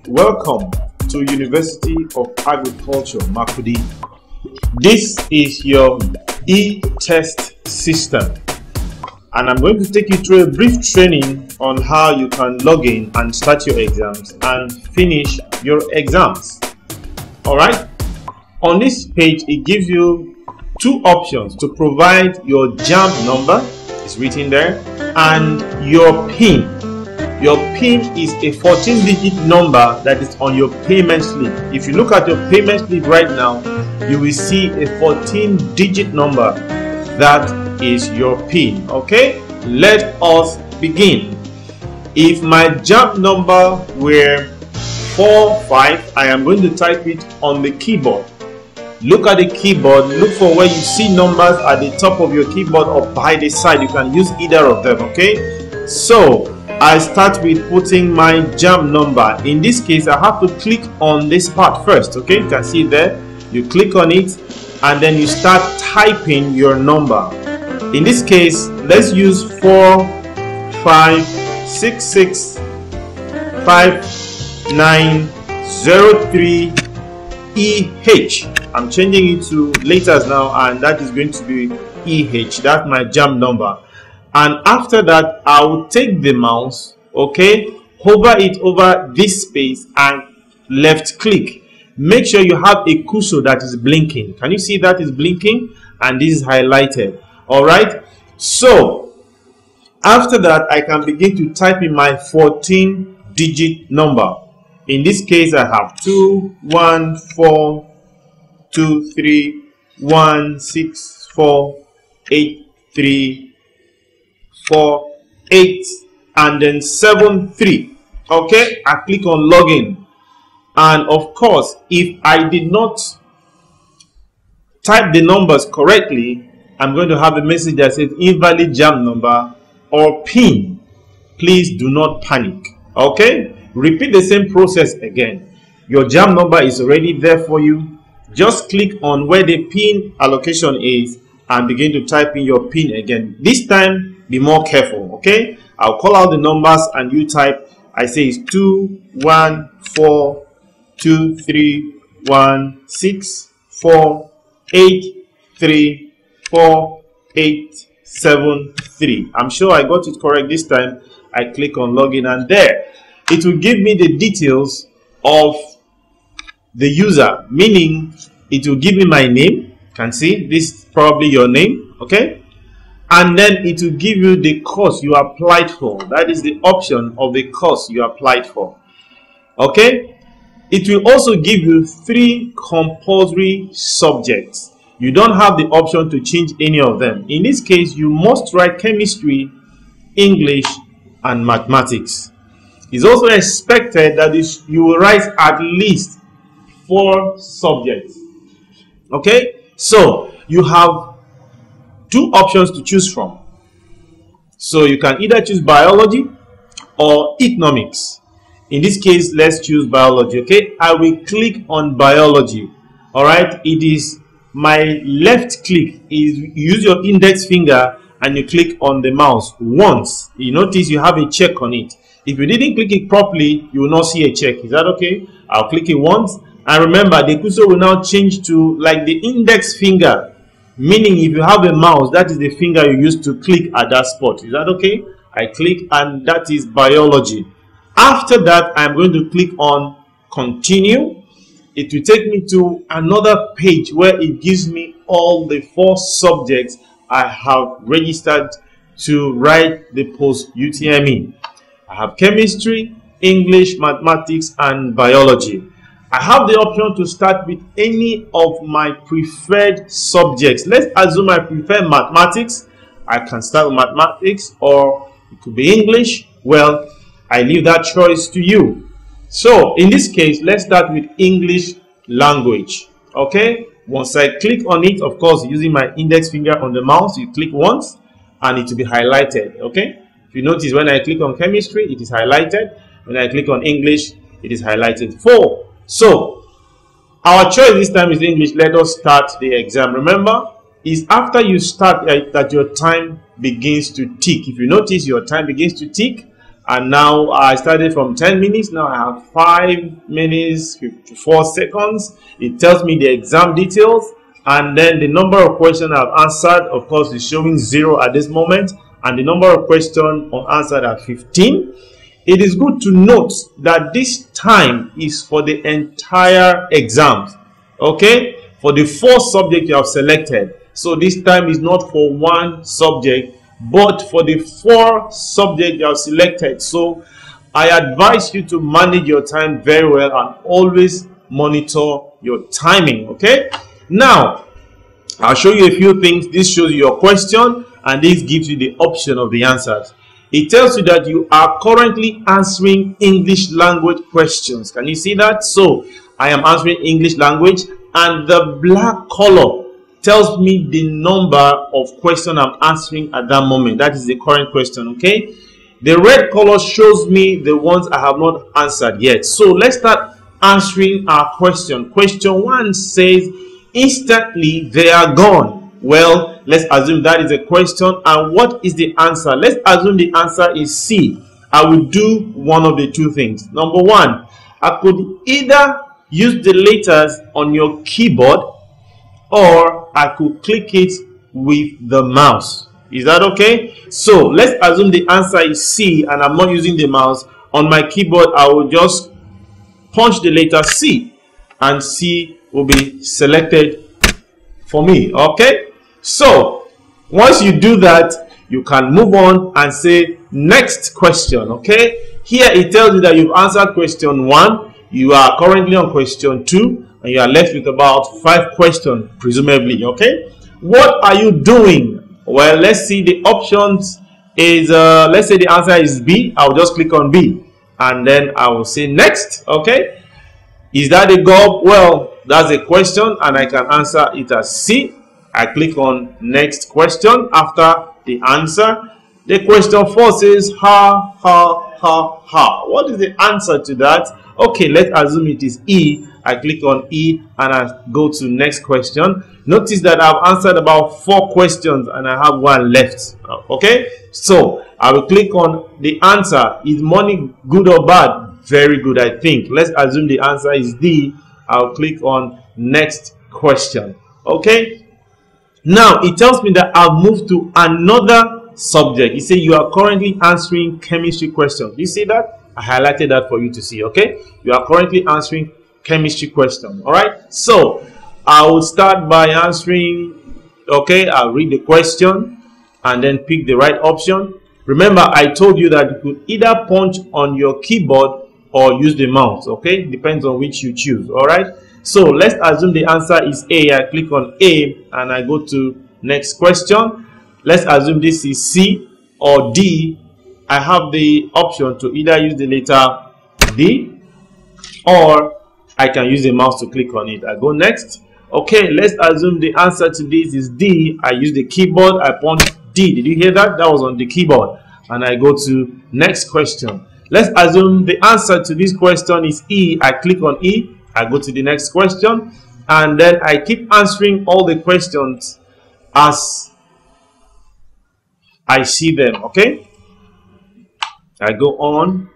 Welcome to University of Agriculture, Makurdi. This is your e-test system, and I'm going to take you through a brief training on how you can log in and start your exams and finish your exams. Alright, on this page it gives you two options to provide your JAMB number, it's written there, and your PIN. Your PIN is a 14-digit number that is on your payment slip. If you look at your payment slip right now, you will see a 14-digit number. That is your PIN. Okay, let us begin. If my JAMB number were 45, I am going to type it on the keyboard. Look at the keyboard, look for where you see numbers at the top of your keyboard or by the side. You can use either of them. Okay, so I start with putting my JAMB number. In this case, I have to click on this part first. Okay, you can see it there. You click on it and then you start typing your number. In this case, let's use 45665903EH. I'm changing it to letters now, and that is going to be EH. That's my JAMB number. And after that, I will take the mouse, okay, hover it over this space and left click. Make sure you have a cursor that is blinking. Can you see that is blinking? And this is highlighted. All right. So after that, I can begin to type in my 14-digit number. In this case, I have 21423164834 8 and then 73. Okay, I click on login, and of course, if I did not type the numbers correctly, I'm going to have a message that says invalid JAMB number or PIN. Please do not panic. Okay, repeat the same process again. Your JAMB number is already there for you. Just click on where the PIN allocation is and begin to type in your PIN again. This time, be more careful. Okay, I'll call out the numbers and you type. I say it's 21423164834 I'm sure I got it correct this time. I click on login, and there it will give me the details of the user, meaning it will give me my name. Can see this is probably your name. Okay, and then it will give you the course you applied for. That is the option of the course you applied for. Okay, it will also give you 3 compulsory subjects. You don't have the option to change any of them. In this case, you must write chemistry, English, and mathematics. It's also expected that you will write at least 4 subjects. Okay, so you have 2 options to choose from. So you can either choose biology or economics. In this case, let's choose biology. Okay, I will click on biology. All right, it is my left click. Is you use your index finger and you click on the mouse once. You notice you have a check on it. If you didn't click it properly, you will not see a check. Is that okay? I'll click it once, and remember the cursor will now change to like the index finger. Meaning if you have a mouse, that is the finger you use to click at that spot. Is that okay? I click, and that is biology. After that, I'm going to click on continue. It will take me to another page where it gives me all the 4 subjects I have registered to write the Post UTME. I have chemistry, English, mathematics, and biology. I have the option to start with any of my preferred subjects. Let's assume I prefer mathematics. I can start with mathematics, or it could be English. Well, I leave that choice to you. So in this case, let's start with English language. Okay, once I click on it, of course, using my index finger on the mouse, you click once and it will be highlighted. Okay, if you notice, when I click on chemistry, it is highlighted. When I click on English, it is highlighted. So our choice this time is English. Let us start the exam. Remember, is after you start that your time begins to tick. If you notice your time begins to tick, and now I started from 10 minutes. Now I have 5 minutes 54 seconds. It tells me the exam details, and then the number of questions I've answered, of course, is showing 0 at this moment, and the number of questions unanswered are 15. It is good to note that this time is for the entire exams, okay, for the 4 subjects you have selected. So this time is not for one subject, but for the 4 subjects you have selected. So I advise you to manage your time very well and always monitor your timing, okay? Now I'll show you a few things. This shows you your question, and this gives you the option of the answers. It tells you that you are currently answering English language questions. Can you see that? So I am answering English language, and the black color tells me the number of questions I'm answering at that moment. That is the current question, okay? The red color shows me the ones I have not answered yet. So let's start answering our question. Question 1 says, instantly they are gone. Well, let's assume that is a question, and what is the answer? Let's assume the answer is C. I will do one of the two things. Number 1, I could either use the letters on your keyboard, or I could click it with the mouse. Is that okay? So let's assume the answer is C and I'm not using the mouse. On my keyboard, I will just punch the letter C, and C will be selected for me, okay? So once you do that, you can move on and say next question, okay? Here it tells you that you've answered question 1, you are currently on question 2, and you are left with about 5 questions presumably, okay? What are you doing? Well, let's see. The options is let's say the answer is B. I'll just click on B, and then I will say next, okay? Is that a go? Well, that's a question, and I can answer it as C. I click on next question after the answer. The question 4 says ha ha ha ha. What is the answer to that? Okay, let's assume it is E. I click on E and I go to next question. Notice that I've answered about 4 questions and I have 1 left. Okay, so I will click on the answer. Is money good or bad? Very good, I think. Let's assume the answer is D. I'll click on next question. Okay, now it tells me that I've moved to another subject. It says you are currently answering chemistry questions. You see that? I highlighted that for you to see, okay? You are currently answering chemistry questions, all right? So I will start by answering, okay? I'll read the question and then pick the right option. Remember, I told you that you could either punch on your keyboard or use the mouse, okay? Depends on which you choose, all right? So let's assume the answer is A. I click on A and I go to next question. Let's assume this is C or D. I have the option to either use the letter D, or I can use the mouse to click on it. I go next. Okay, let's assume the answer to this is D. I use the keyboard. I punch D. Did you hear that? That was on the keyboard. And I go to next question. Let's assume the answer to this question is E. I click on E. I go to the next question, and then I keep answering all the questions as I see them, okay? I go on,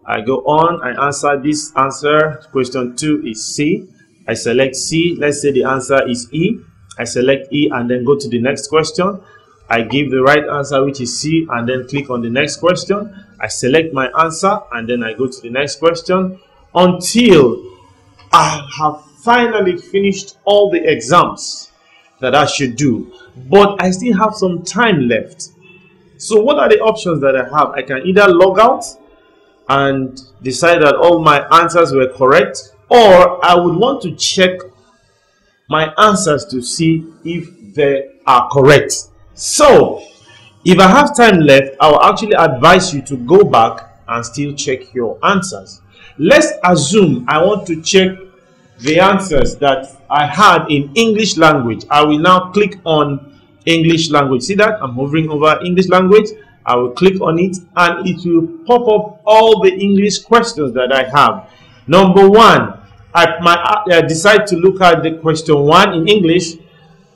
I answer this answer. Question 2 is C. I select C. Let's say the answer is E. I select E and then go to the next question. I give the right answer, which is C, and then click on the next question. I select my answer and then I go to the next question until I have finally finished all the exams that I should do, but I still have some time left. So what are the options that I have? I can either log out and decide that all my answers were correct, or I would want to check my answers to see if they are correct. So if I have time left, I will actually advise you to go back and still check your answers. Let's assume I want to check the answers that I had in English language. I will now click on English language. See that? I'm hovering over English language. I will click on it and it will pop up all the English questions that I have. Number 1, I decide to look at the question 1 in English.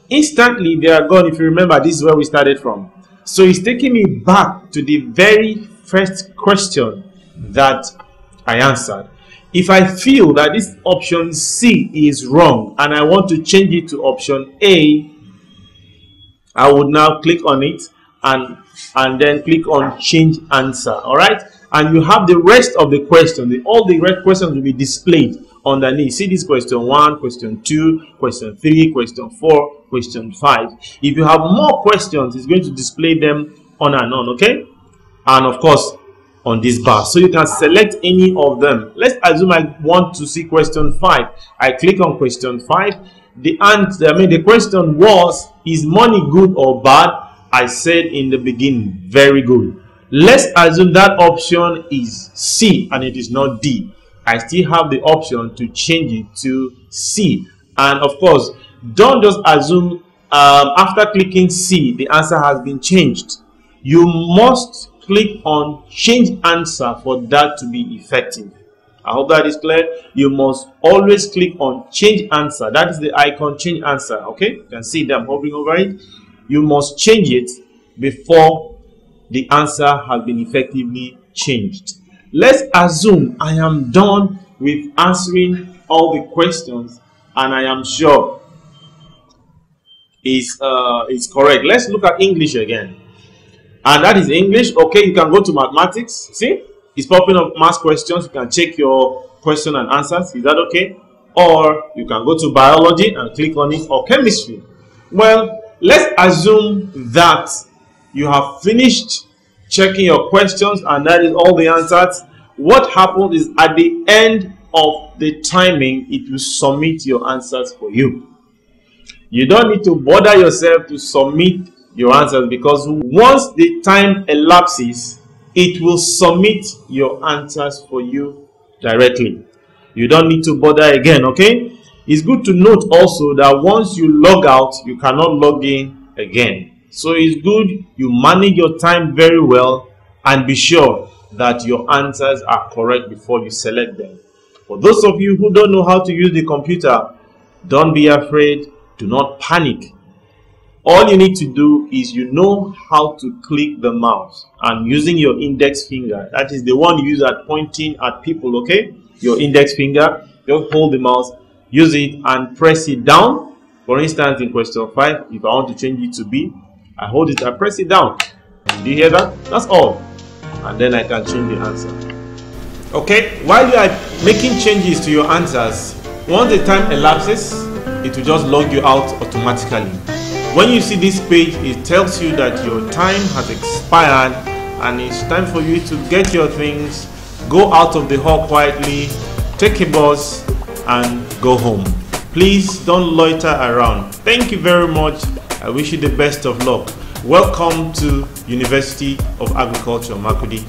Instantly they are gone. If you remember, this is where we started from. So it's taking me back to the very first question that I answered. If I feel that this option C is wrong and I want to change it to option A, I would now click on it and then click on change answer. All right, and you have the rest of the question. All the red questions will be displayed underneath. See this question 1, question 2, question 3, question 4, question 5. If you have more questions, it's going to display them on and on. Okay, and of course on this bar, so you can select any of them. Let's assume I want to see question 5. I click on question 5. The question was, is money good or bad? I said in the beginning, very good. Let's assume that option is C and it is not D. I still have the option to change it to C. And of course, don't just assume after clicking C the answer has been changed. You must click on change answer for that to be effective. I hope that is clear. You must always click on change answer. That is the icon change answer. Okay, you can see that I'm hovering over it. You must change it before the answer has been effectively changed. Let's assume I am done with answering all the questions and I am sure is correct. Let's look at English again. And that is English. Okay, you can go to mathematics. See, it's popping up math questions. You can check your question and answers. Is that okay? Or you can go to biology and click on it, or chemistry. Well, let's assume that you have finished checking your questions and that is all the answers. What happens is at the end of the timing, it will submit your answers for you. You don't need to bother yourself to submit your answers, because once the time elapses, it will submit your answers for you directly. You don't need to bother again. Okay, it's good to note also that once you log out, you cannot log in again. So it's good you manage your time very well and be sure that your answers are correct before you select them. For those of you who don't know how to use the computer, don't be afraid, do not panic. All you need to do is you know how to click the mouse, and using your index finger, that is the one you use at pointing at people. Okay, your index finger, just hold the mouse, use it and press it down. For instance, in question 5, if I want to change it to B, I hold it and press it down. Do you hear that? That's all. And then I can change the answer. Okay, while you are making changes to your answers, once the time elapses, it will just log you out automatically. When you see this page, it tells you that your time has expired and it's time for you to get your things, go out of the hall quietly, take a bus and go home. Please don't loiter around. Thank you very much. I wish you the best of luck. Welcome to University of Agriculture, Makurdi.